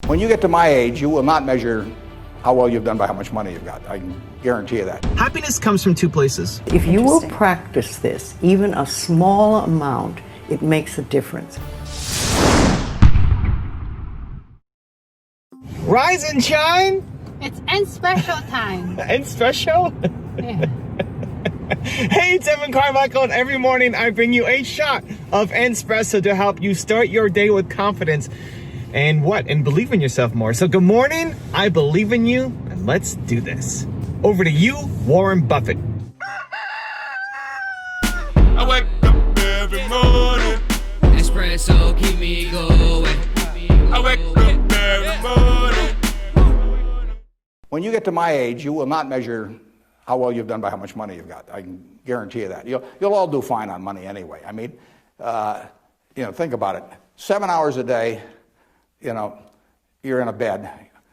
When you get to my age, you will not measure how well you've done by how much money you've got. I can guarantee you that. Happiness comes from two places. If you will practice this, even a small amount, it makes a difference. Rise and shine. It's Entspresso time. Entspresso? Yeah. Hey, it's Evan Carmichael, and every morning I bring you a shot of Entspresso to help you start your day with confidence and believe in yourself more. So good morning, I believe in you, and let's do this. Over to you, Warren Buffett. I wake up every morning. Espresso, keep me going. I wake up every morning. When you get to my age, you will not measure how well you've done by how much money you've got. I can guarantee you that. You'll all do fine on money anyway. I mean, think about it. 7 hours a day, you're in a bed.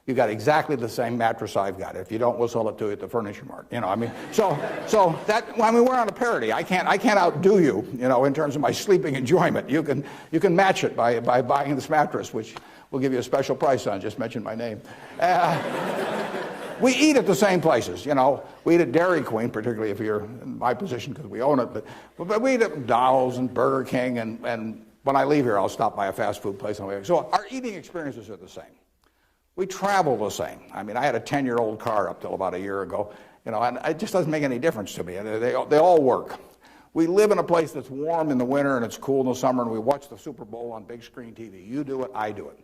You got exactly the same mattress I've got. If you don't, we'll sell it to you at the furniture mart. We're on a parity. I can't outdo you, in terms of my sleeping enjoyment. You can match it by buying this mattress, which we'll give you a special price on. Just mention my name. We eat at the same places, We eat at Dairy Queen, particularly if you're in my position because we own it. But we eat at McDonald's and Burger King, and when I leave here, I'll stop by a fast food place on the way. So our eating experiences are the same. We travel the same. I mean, I had a 10-year-old car up till about a year ago, and it just doesn't make any difference to me. They all work. We live in a place that's warm in the winter and it's cool in the summer, and we watch the Super Bowl on big screen TV. You do it, I do it.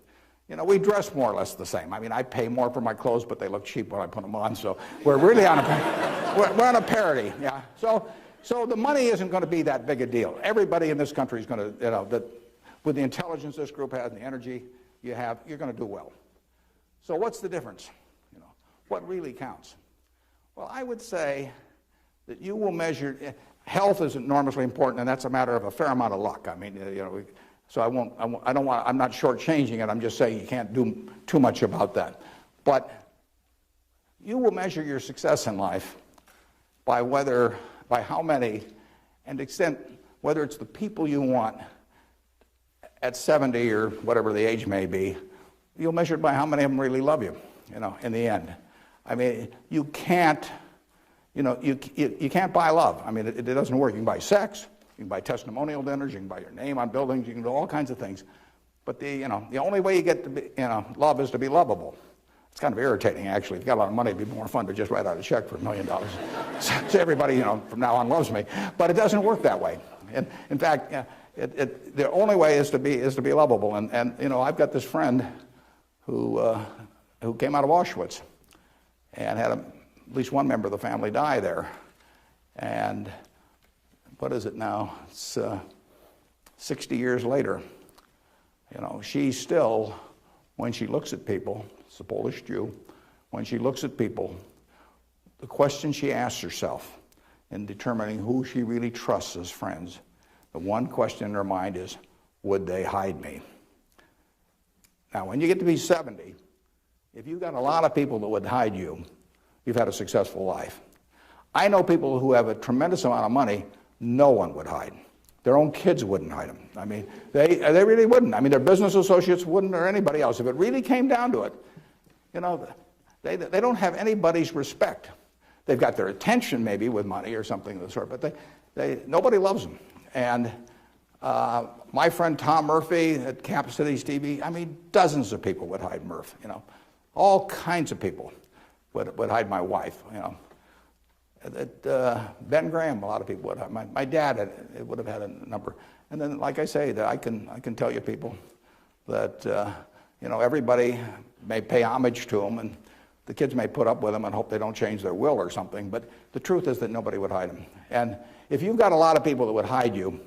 We dress more or less the same. I mean, I pay more for my clothes, but they look cheap when I put them on. So we're really on a parity. Yeah. So the money isn't going to be that big a deal. Everybody in this country is going to, with the intelligence this group has and the energy you have, you're going to do well. So what's the difference? What really counts? Well, I would say that you will measure. Health is enormously important, and that's a matter of a fair amount of luck. I mean, so I'm not shortchanging it. I'm just saying you can't do too much about that. But you will measure your success in life by how many, and extent, whether it's the people you want at 70 or whatever the age may be, you'll measure it by how many of them really love you, in the end. I mean, you can't buy love. I mean, it doesn't work. You can buy sex. You can buy testimonial dinners, you can buy your name on buildings, you can do all kinds of things. But the only way you get to be, love is to be lovable. It's kind of irritating, actually. If you got a lot of money, it'd be more fun to just write out a check for $1 million. So everybody, from now on loves me. But it doesn't work that way. And in fact, the only way is to be lovable. And I've got this friend who came out of Auschwitz and had at least one member of the family die there. And what is it now? It's 60 years later. She still, when she looks at people, it's a Polish Jew, when she looks at people, the question she asks herself in determining who she really trusts as friends, the one question in her mind is, would they hide me? Now, when you get to be 70, if you've got a lot of people that would hide you, you've had a successful life. I know people who have a tremendous amount of money, no one would hide. Their own kids wouldn't hide them. I mean, they really wouldn't. I mean, their business associates wouldn't, or anybody else. If it really came down to it, they don't have anybody's respect. They've got their attention maybe with money or something of the sort, but nobody loves them. And my friend Tom Murphy at Cap Cities TV, I mean, dozens of people would hide Murph. All kinds of people would hide my wife. Ben Graham, a lot of people would have. My dad would have had a number. And then, like I say, I can tell you people that everybody may pay homage to them, and the kids may put up with them and hope they don't change their will or something. But the truth is that nobody would hide them. And if you've got a lot of people that would hide you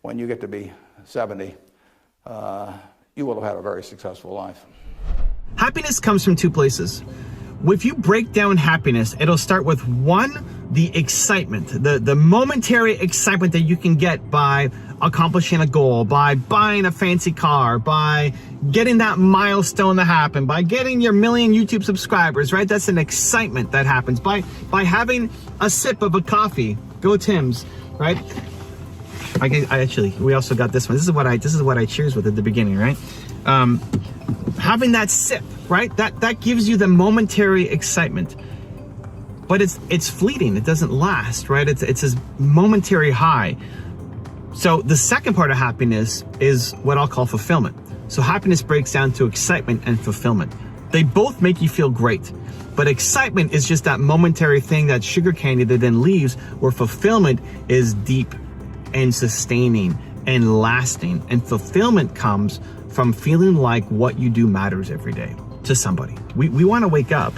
when you get to be 70, you will have had a very successful life. Happiness comes from two places. If you break down happiness, it'll start with one, the excitement, the momentary excitement that you can get by accomplishing a goal, by buying a fancy car, by getting that milestone to happen, by getting your 1 million YouTube subscribers, right? That's an excitement that happens by having a sip of a coffee. Go Tim's, right? I actually, we also got this one. This is what I cheers with at the beginning, right? having that sip, right? That gives you the momentary excitement. But it's fleeting. It doesn't last, right? It's this momentary high. So the second part of happiness is what I'll call fulfillment. So happiness breaks down to excitement and fulfillment. They both make you feel great. But excitement is just that momentary thing, that sugar candy that then leaves, where fulfillment is deep and sustaining and lasting. And fulfillment comes from feeling like what you do matters every day to somebody. We want to wake up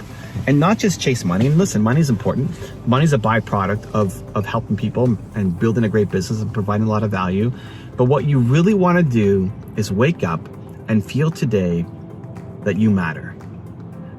and not just chase money. And listen, money is important. Money is a byproduct of helping people and building a great business and providing a lot of value. But what you really want to do is wake up and feel today that you matter,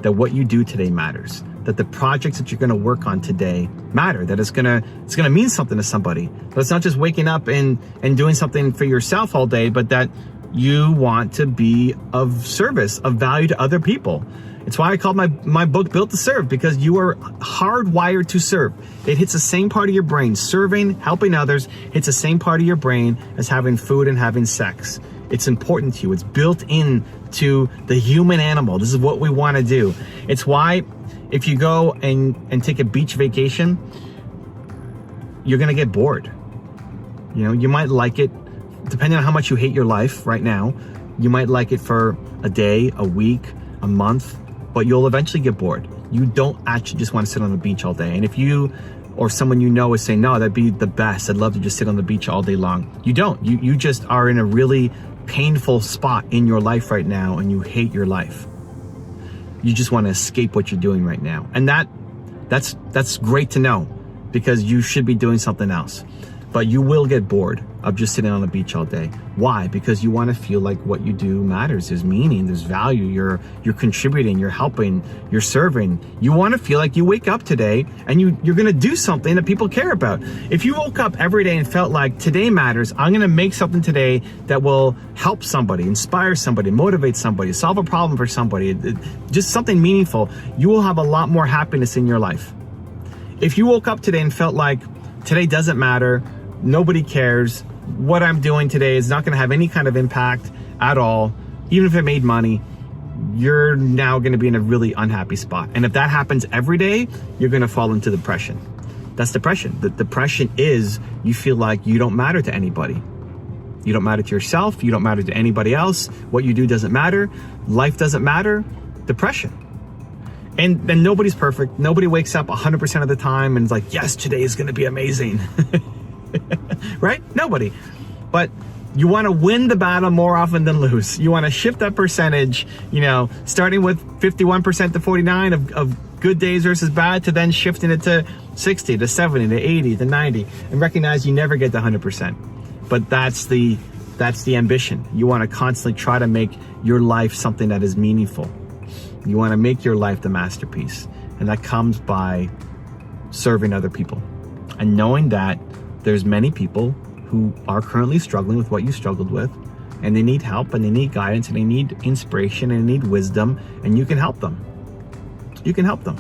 that what you do today matters, that the projects that you're going to work on today matter, that it's going to mean something to somebody. But it's not just waking up and doing something for yourself all day, but that you want to be of service, of value to other people. It's why I called my book Built to Serve, because you are hardwired to serve. It hits the same part of your brain. Serving, helping others, hits the same part of your brain as having food and having sex. It's important to you. It's built in to the human animal. This is what we want to do. It's why if you go and take a beach vacation, you're going to get bored. You know, you might like it, depending on how much you hate your life right now, you might like it for a day, a week, a month, but you'll eventually get bored. You don't actually just want to sit on the beach all day. And if you or someone you know is saying, no, that'd be the best, I'd love to just sit on the beach all day long, you don't. You just are in a really painful spot in your life right now and you hate your life. You just want to escape what you're doing right now. And that's great to know, because you should be doing something else. But you will get bored of just sitting on the beach all day. Why? Because you want to feel like what you do matters. There's meaning, there's value, you're contributing, you're helping, you're serving. You want to feel like you wake up today and you're going to do something that people care about. If you woke up every day and felt like today matters, I'm going to make something today that will help somebody, inspire somebody, motivate somebody, solve a problem for somebody, just something meaningful, you will have a lot more happiness in your life. If you woke up today and felt like today doesn't matter, nobody cares, what I'm doing today is not going to have any kind of impact at all, even if it made money, you're now going to be in a really unhappy spot. And if that happens every day, you're going to fall into depression. That's depression. The depression is you feel like you don't matter to anybody. You don't matter to yourself. You don't matter to anybody else. What you do doesn't matter. Life doesn't matter. Depression. And nobody's perfect. Nobody wakes up 100% of the time and is like, yes, today is going to be amazing. Right? Nobody. But you want to win the battle more often than lose. You want to shift that percentage, starting with 51% to 49 of good days versus bad, to then shifting it to 60 to 70 to 80 to 90, and recognize you never get to 100%. But that's the ambition. You want to constantly try to make your life something that is meaningful. You want to make your life the masterpiece. And that comes by serving other people and knowing that there's many people who are currently struggling with what you struggled with, and they need help and they need guidance and they need inspiration and they need wisdom, and you can help them. You can help them.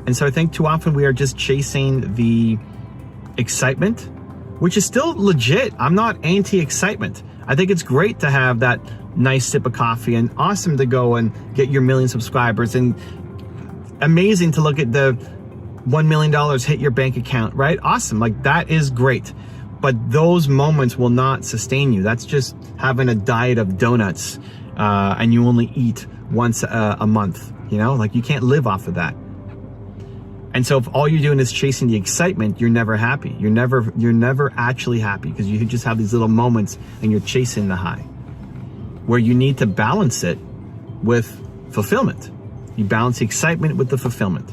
And so I think too often we are just chasing the excitement, which is still legit. I'm not anti-excitement. I think it's great to have that nice sip of coffee and awesome to go and get your 1 million subscribers and amazing to look at the $1 million hit your bank account, right? Awesome. Like, that is great. But those moments will not sustain you. That's just having a diet of donuts and you only eat once a month, like you can't live off of that. And so if all you're doing is chasing the excitement, you're never happy. You're never actually happy, because you just have these little moments and you're chasing the high, where you need to balance it with fulfillment. You balance the excitement with the fulfillment,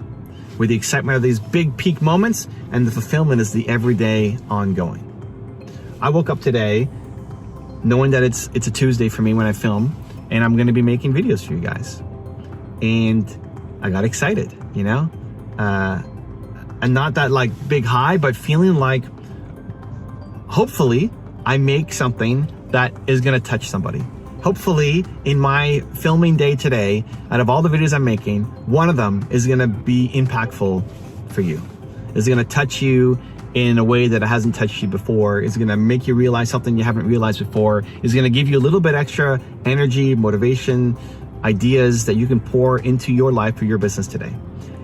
where the excitement are these big peak moments and the fulfillment is the everyday ongoing. I woke up today knowing that it's a Tuesday for me when I film, and I'm going to be making videos for you guys. And I got excited, and not that like big high, but feeling like hopefully I make something that is going to touch somebody. Hopefully in my filming day today, out of all the videos I'm making, one of them is going to be impactful for you. Is going to touch you in a way that it hasn't touched you before, is going to make you realize something you haven't realized before, is going to give you a little bit extra energy, motivation, ideas that you can pour into your life for your business today.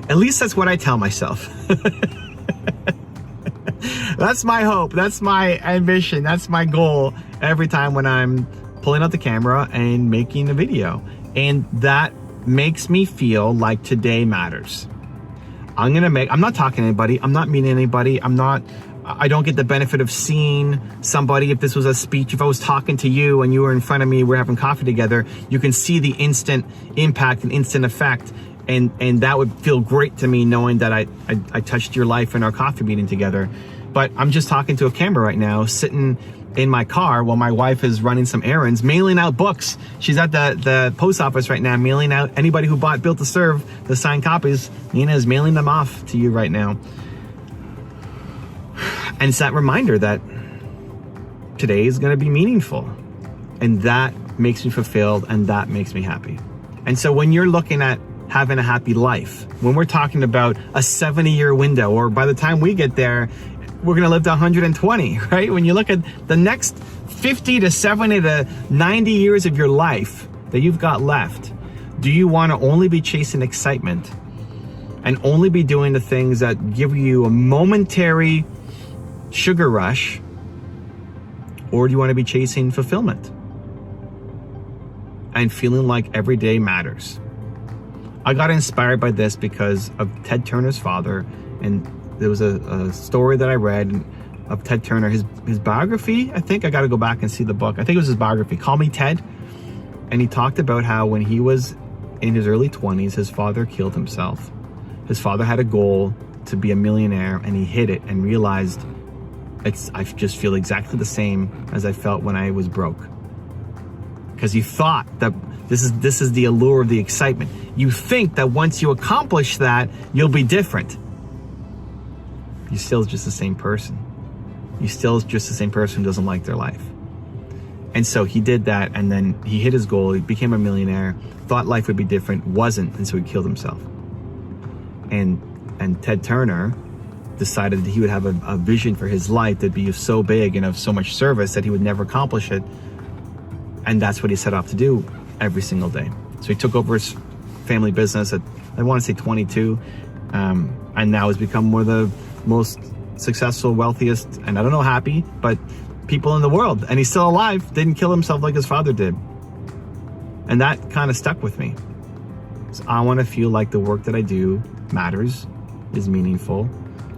At least that's what I tell myself. That's my hope. That's my ambition. That's my goal every time when I'm pulling out the camera and making a video. And that makes me feel like today matters. I'm not talking to anybody. I'm not meeting anybody. I don't get the benefit of seeing somebody. If this was a speech, if I was talking to you and you were in front of me, we're having coffee together, you can see the instant impact and instant effect. And that would feel great to me, knowing that I touched your life in our coffee meeting together. But I'm just talking to a camera right now, sitting in my car while my wife is running some errands, mailing out books. She's at the post office right now, mailing out anybody who bought Built to Serve, the signed copies. Nina is mailing them off to you right now. And it's that reminder that today is going to be meaningful. And that makes me fulfilled, and that makes me happy. And so when you're looking at having a happy life, when we're talking about a 70-year window, or by the time we get there, we're going to live to 120, right? When you look at the next 50 to 70 to 90 years of your life that you've got left, do you want to only be chasing excitement and only be doing the things that give you a momentary sugar rush, or do you want to be chasing fulfillment and feeling like every day matters? I got inspired by this because of Ted Turner's father, and there was a story that I read of Ted Turner, his biography. I think I got to go back and see the book. I think it was his biography, Call Me Ted. And he talked about how when he was in his early 20s, his father killed himself. His father had a goal to be a millionaire, and he hit it and realized I just feel exactly the same as I felt when I was broke. Because he thought that this is the allure of the excitement. You think that once you accomplish that, you'll be different. You're still just the same person. You're still just the same person who doesn't like their life. And so he did that, and then he hit his goal. He became a millionaire, thought life would be different, wasn't, and so he killed himself. And Ted Turner decided that he would have a vision for his life that'd be so big and of so much service that he would never accomplish it. And that's what he set off to do every single day. So he took over his family business at, I want to say 22, and now has become one of the most successful, wealthiest, and I don't know happy, but people in the world. And he's still alive, didn't kill himself like his father did. And that kind of stuck with me. So I want to feel like the work that I do matters, is meaningful.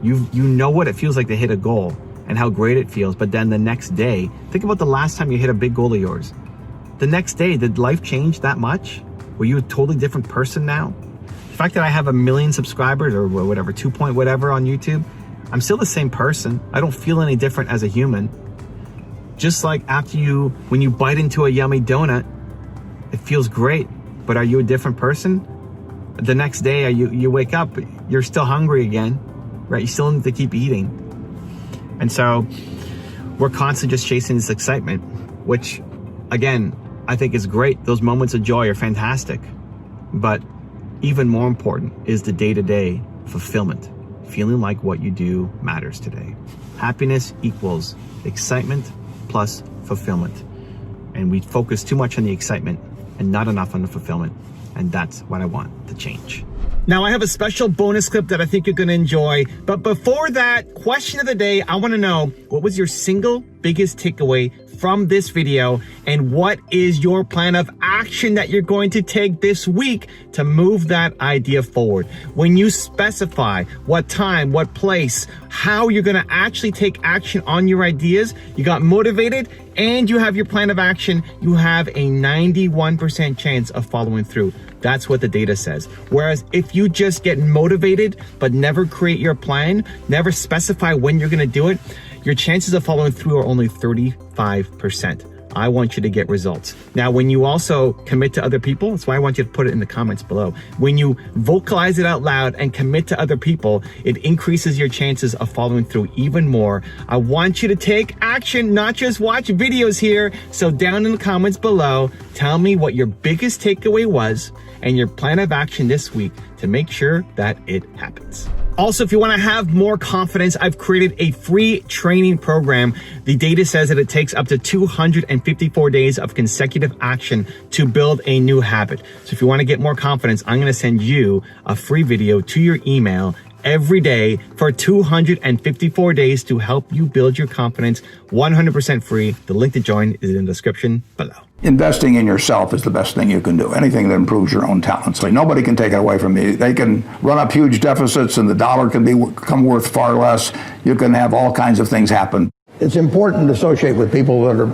You know what it feels like to hit a goal and how great it feels, but then the next day, think about the last time you hit a big goal of yours. The next day, did life change that much? Were you a totally different person now? The fact that I have 1 million subscribers or whatever, 2 point whatever on YouTube, I'm still the same person. I don't feel any different as a human. Just like when you bite into a yummy donut, it feels great, but are you a different person? The next day, you wake up, you're still hungry again, right? You still need to keep eating. And so we're constantly just chasing this excitement, which again, I think is great. Those moments of joy are fantastic. But even more important is the day-to-day fulfillment, feeling like what you do matters today. Happiness equals excitement plus fulfillment. And we focus too much on the excitement and not enough on the fulfillment. And that's what I want to change. Now, I have a special bonus clip that I think you're going to enjoy. But before that, question of the day, I want to know, what was your single biggest takeaway from this video, and what is your plan of action that you're going to take this week to move that idea forward? When you specify what time, what place, how you're going to actually take action on your ideas, you got motivated, and you have your plan of action, you have a 91% chance of following through. That's what the data says. Whereas if you just get motivated but never create your plan, never specify when you're going to do it, your chances of following through are only 35%. I want you to get results. Now, when you also commit to other people, that's why I want you to put it in the comments below. When you vocalize it out loud and commit to other people, it increases your chances of following through even more. I want you to take action, not just watch videos here. So down in the comments below, tell me what your biggest takeaway was and your plan of action this week to make sure that it happens. Also, if you want to have more confidence, I've created a free training program. The data says that it takes up to 254 days of consecutive action to build a new habit. So if you want to get more confidence, I'm going to send you a free video to your email every day for 254 days to help you build your confidence 100% free. The link to join is in the description below. Investing in yourself is the best thing you can do. Anything that improves your own talents. Like, nobody can take it away from you. They can run up huge deficits and the dollar can become worth far less. You can have all kinds of things happen. It's important to associate with people that are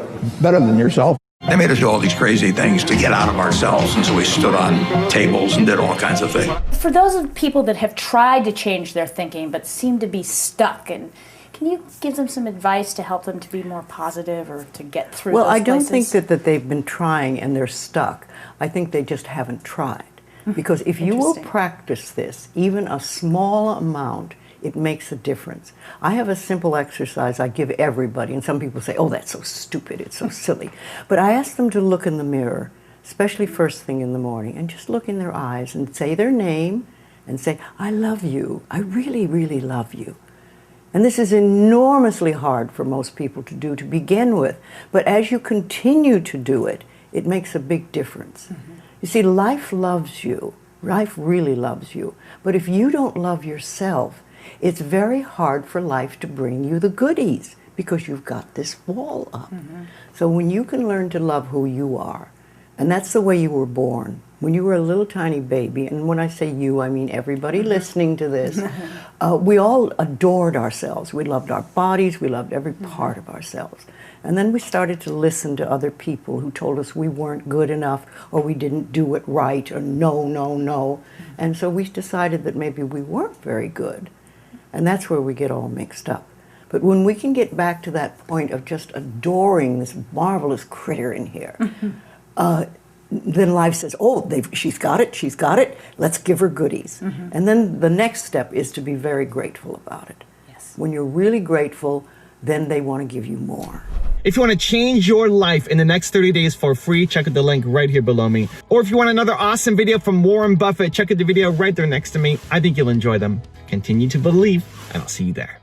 better than yourself. They made us do all these crazy things to get out of ourselves, and so we stood on tables and did all kinds of things. For those of people that have tried to change their thinking but seem to be stuck, and can you give them some advice to help them to be more positive or to get through Well, those I don't places? think that they've been trying and they're stuck. I think they just haven't tried. Because if you will practice this, even a small amount, it makes a difference. I have a simple exercise I give everybody, and some people say, oh, that's so stupid, it's so silly. But I ask them to look in the mirror, especially first thing in the morning, and just look in their eyes and say their name and say, I love you. I really, really love you. And this is enormously hard for most people to do to begin with. But as you continue to do it, it makes a big difference. You see, life loves you. Life really loves you. But if you don't love yourself, it's very hard for life to bring you the goodies because you've got this wall up. So when you can learn to love who you are, and that's the way you were born, when you were a little tiny baby, and when I say you, I mean everybody listening to this, we all adored ourselves. We loved our bodies, we loved every part of ourselves. And then we started to listen to other people who told us we weren't good enough, or we didn't do it right, or no, no, no. And so we decided that maybe we weren't very good. And that's where we get all mixed up. But when we can get back to that point of just adoring this marvelous critter in here, then life says, oh, she's got it, let's give her goodies. And then the next step is to be very grateful about it. Yes. When you're really grateful, then they want to give you more. If you want to change your life in the next 30 days for free, check out the link right here below me. Or if you want another awesome video from Warren Buffett, check out the video right there next to me. I think you'll enjoy them. Continue to believe, and I'll see you there.